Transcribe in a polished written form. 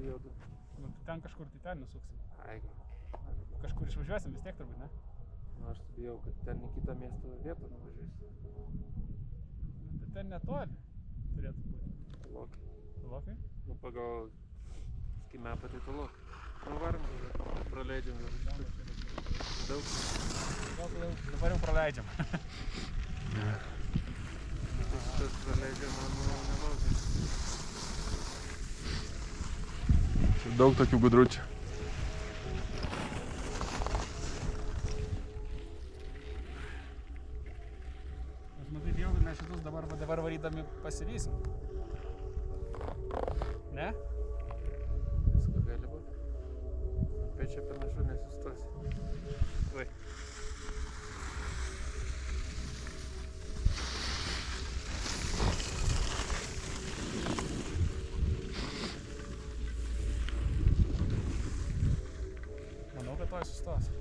juodu. Nu, ten kažkur tai ten nusuksim. Ai, Kažkur išvažiuosim vis tiek turbūt, ne? nu aš bijau, kad ten į kitą miesto vietą nuvažiuosi. Nu, tai ten netoli turėtų būti. Tolokai. Tolokai? Nu pagal skimepą tai tolokai. Nu varom, praleidžiam jau. Daug. Dabar jau praleidžiam. Tas praleidžiam, manau, nelaukia. Daug tokių gudručių. Aš matai, bijau, kad mes šitus dabar varydami pasivysim. Ne? Visko gali būti. Bet čia panašu nesustosi. Oi. Manau, kad to sustos.